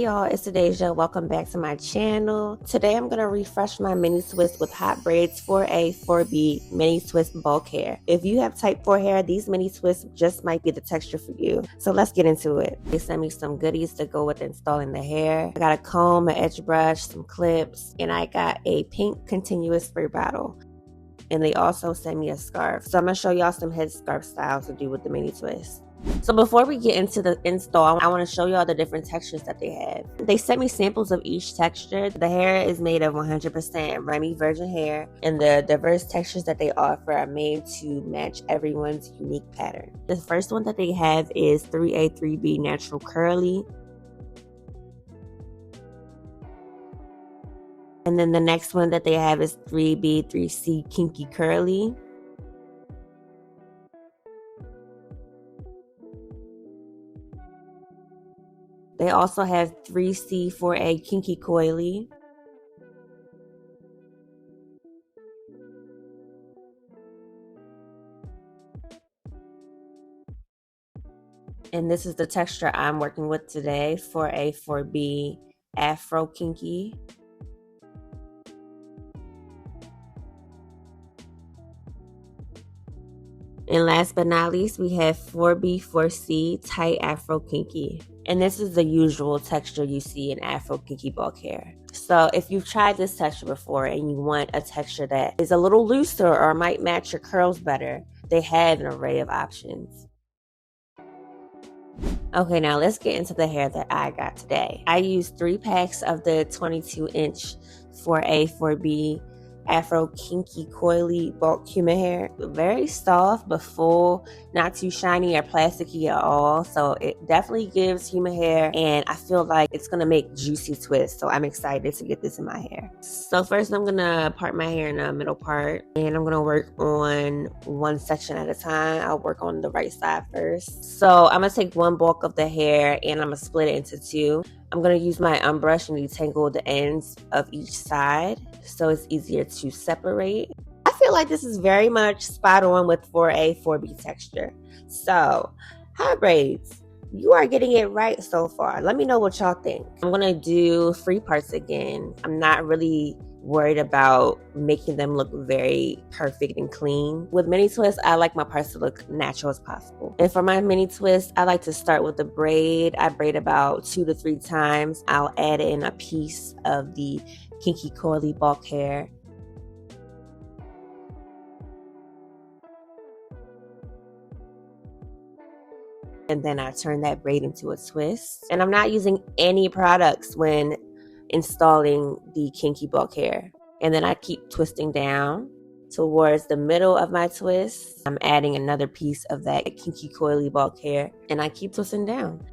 y'all, it's a.dai.sha. Welcome back to my channel. Today I'm going to refresh my mini twist with hot braids 4A, 4B mini twist bulk hair. If you have type 4 hair, these mini twists just might be the texture for you. So let's get into it. They sent me some goodies to go with installing the hair. I got a comb, an edge brush, some clips, and I got a pink continuous spray bottle. And they also sent me a scarf. So I'm going to show y'all some headscarf styles to do with the mini twist. So before we get into the install, I want to show y'all the different textures that they have. They sent me samples of each texture. The hair is made of 100% Remy virgin hair, and the diverse textures that they offer are made to match everyone's unique pattern. The first one that they have is 3A, 3B natural curly. And then the next one that they have is 3B, 3C kinky curly. They also have 3C, 4A kinky coily. And this is the texture I'm working with today, 4A, 4B Afro Kinky. And last but not least, we have 4B, 4C Tight Afro Kinky. And this is the usual texture you see in Afro Kinky bulk hair. So if you've tried this texture before and you want a texture that is a little looser or might match your curls better, they have an array of options. Okay, now let's get into the hair that I got today. I used 3 packs of the 22-inch 4A, 4B Afro Kinky Coily bulk human hair. Very soft but full, not too shiny or plasticky at all. So it definitely gives human hair, and I feel like it's gonna make juicy twists. So I'm excited to get this in my hair. So first I'm gonna part my hair in the middle part, and I'm gonna work on one section at a time. I'll work on the right side first. So I'm gonna take one bulk of the hair and I'm gonna split it into 2. I'm going to use my unbrush and detangle the ends of each side so it's easier to separate. I feel like this is very much spot on with 4A, 4B texture. So, hot braids, you are getting it right so far. Let me know what y'all think. I'm going to do free parts again. I'm not really worried about making them look very perfect and clean. With mini twists, I like my parts to look natural as possible. And for my mini twist, I like to start with the braid. I braid about 2 to 3 times. I'll add in a piece of the kinky coily bulk hair. And then I turn that braid into a twist. And I'm not using any products when installing the kinky bulk hair. And then I keep twisting down towards the middle of my twist. I'm adding another piece of that kinky coily bulk hair, and I keep twisting down.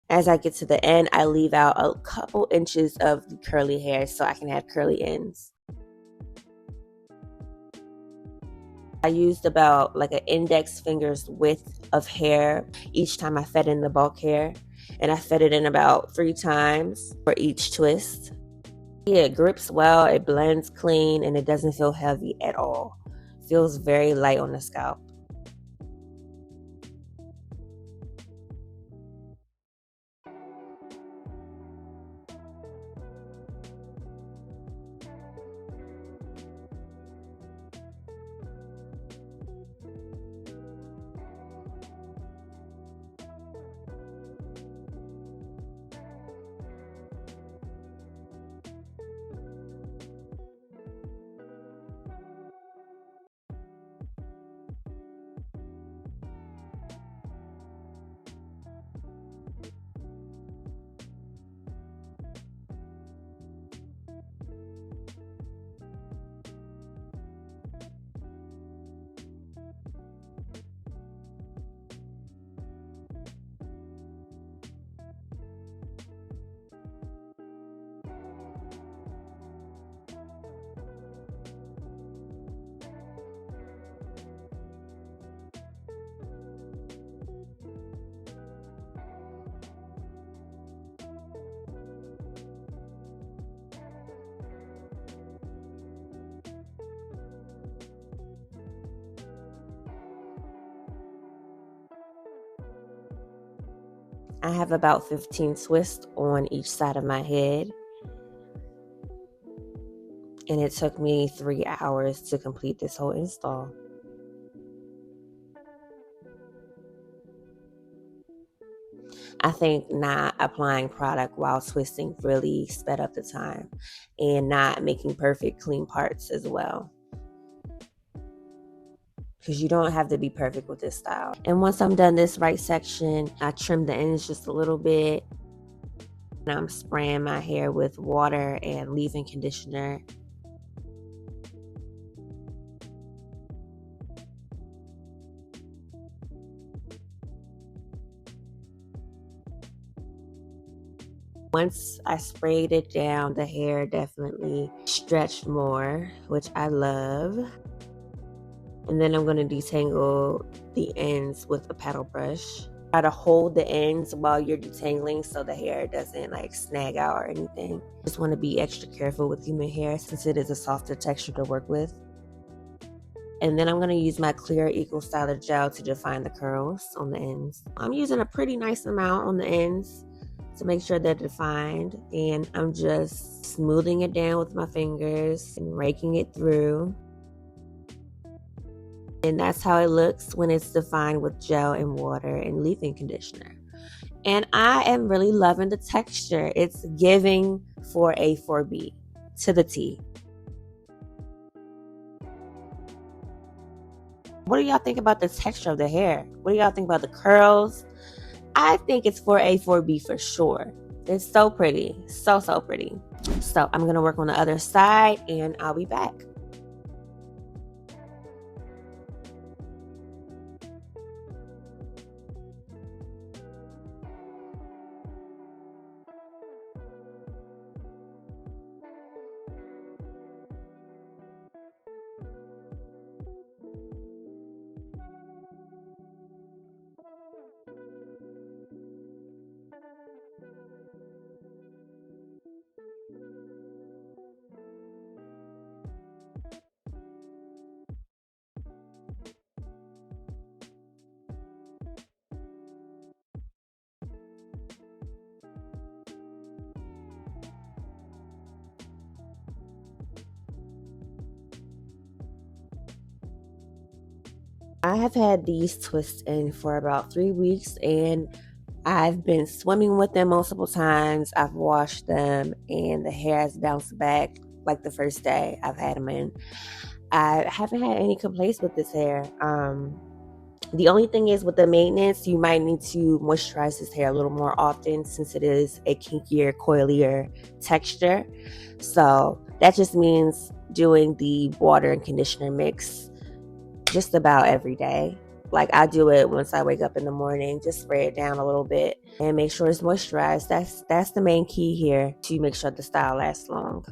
As I get to the end, I leave out a couple inches of the curly hair so I can have curly ends. I used about like an index finger's width of hair each time I fed in the bulk hair. And I fed it in about 3 times for each twist. Yeah, it grips well, it blends clean, and it doesn't feel heavy at all. It feels very light on the scalp. I have about 15 twists on each side of my head. And it took me 3 hours to complete this whole install. I think not applying product while twisting really sped up the time, and not making perfect clean parts as well, because you don't have to be perfect with this style. And once I'm done this right section, I trim the ends just a little bit. And I'm spraying my hair with water and leave-in conditioner. Once I sprayed it down, the hair definitely stretched more, which I love. And then I'm going to detangle the ends with a paddle brush. Try to hold the ends while you're detangling so the hair doesn't like snag out or anything. Just want to be extra careful with human hair since it is a softer texture to work with. And then I'm going to use my clear Eco Styler gel to define the curls on the ends. I'm using a pretty nice amount on the ends to make sure they're defined, and I'm just smoothing it down with my fingers and raking it through. And that's how it looks when it's defined with gel and water and leave-in conditioner. And I am really loving the texture. It's giving for A4B to the T. What do y'all think about the texture of the hair? What do y'all think about the curls? I think it's for A4B for sure. It's so pretty. So pretty. So I'm going to work on the other side and I'll be back. I have had these twists in for about 3 weeks and I've been swimming with them multiple times. I've washed them and the hair has bounced back like the first day I've had them in. I haven't had any complaints with this hair. The only thing is with the maintenance, you might need to moisturize this hair a little more often since it is a kinkier, coilier texture. So that just means doing the water and conditioner mix just about every day. Like I do it once I wake up in the morning, just spray it down a little bit and make sure it's moisturized. That's the main key here to make sure the style lasts long.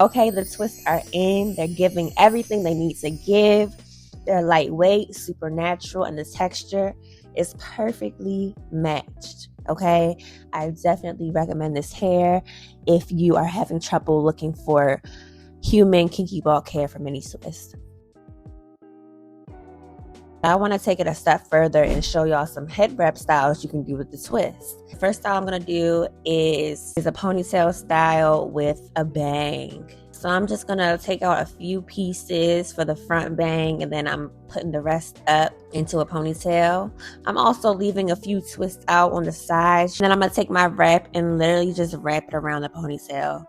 Okay, the twists are in. They're giving everything they need to give. They're lightweight, super natural, and the texture is perfectly matched. Okay, I definitely recommend this hair if you are having trouble looking for human kinky bulk hair for mini twists. I want to take it a step further and show y'all some head wrap styles you can do with the twist. First style I'm going to do is a ponytail style with a bang. So I'm just going to take out a few pieces for the front bang and then I'm putting the rest up into a ponytail. I'm also leaving a few twists out on the sides. And then I'm going to take my wrap and literally just wrap it around the ponytail.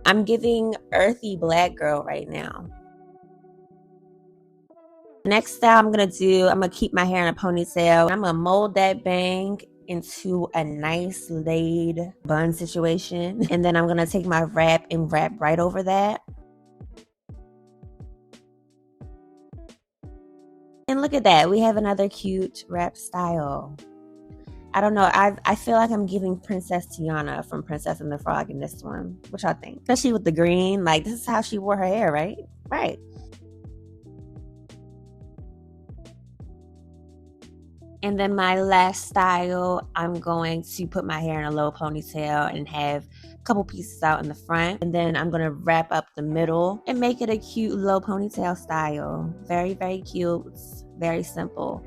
I'm giving earthy black girl right now. Next style I'm going to keep my hair in a ponytail. I'm going to mold that bang into a nice laid bun situation. And then I'm going to take my wrap and wrap right over that. And look at that. We have another cute wrap style. I don't know. I feel like I'm giving Princess Tiana from Princess and the Frog in this one. What y'all think? Especially with the green. Like, this is how she wore her hair, right? Right. And then my last style, I'm going to put my hair in a low ponytail and have a couple pieces out in the front. And then I'm going to wrap up the middle and make it a cute low ponytail style. Very, very cute. It's very simple.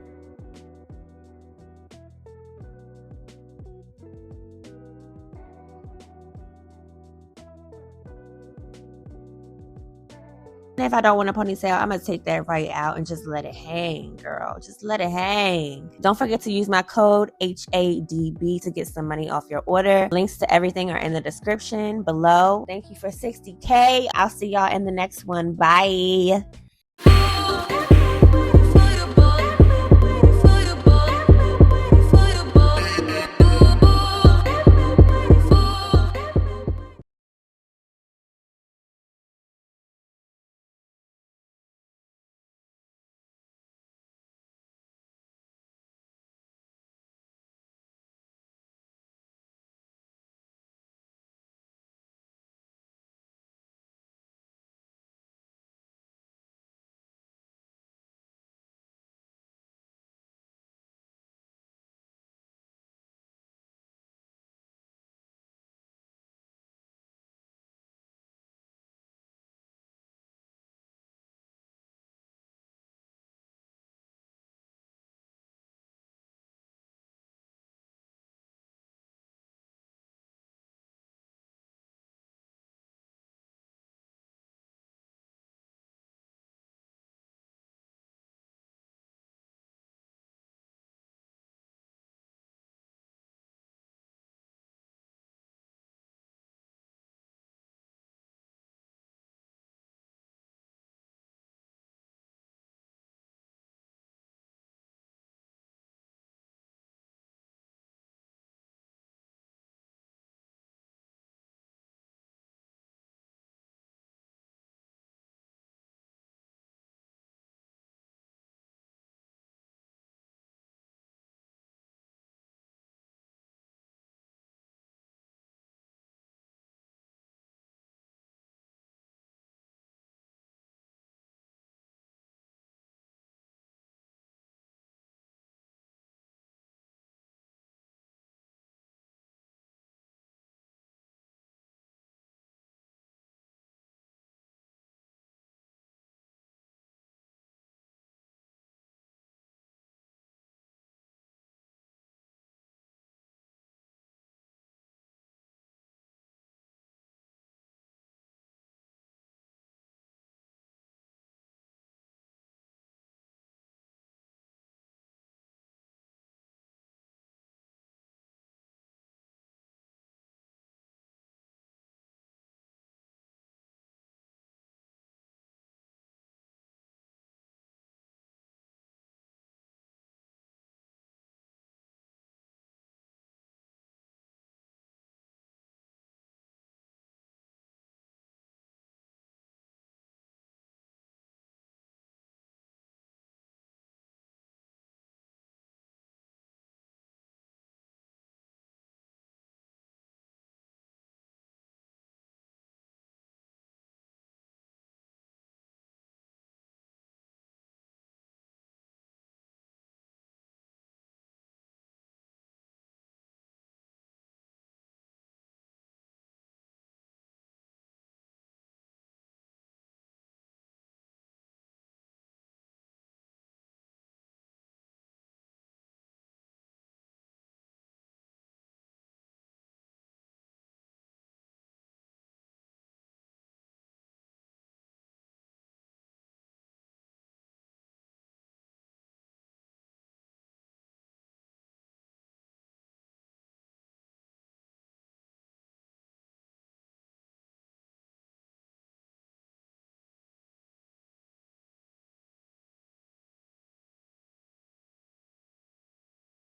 And if I don't want a ponytail, I'm going to take that right out and just let it hang, girl. Just let it hang. Don't forget to use my code HADB to get some money off your order. Links to everything are in the description below. Thank you for 60K. I'll see y'all in the next one. Bye.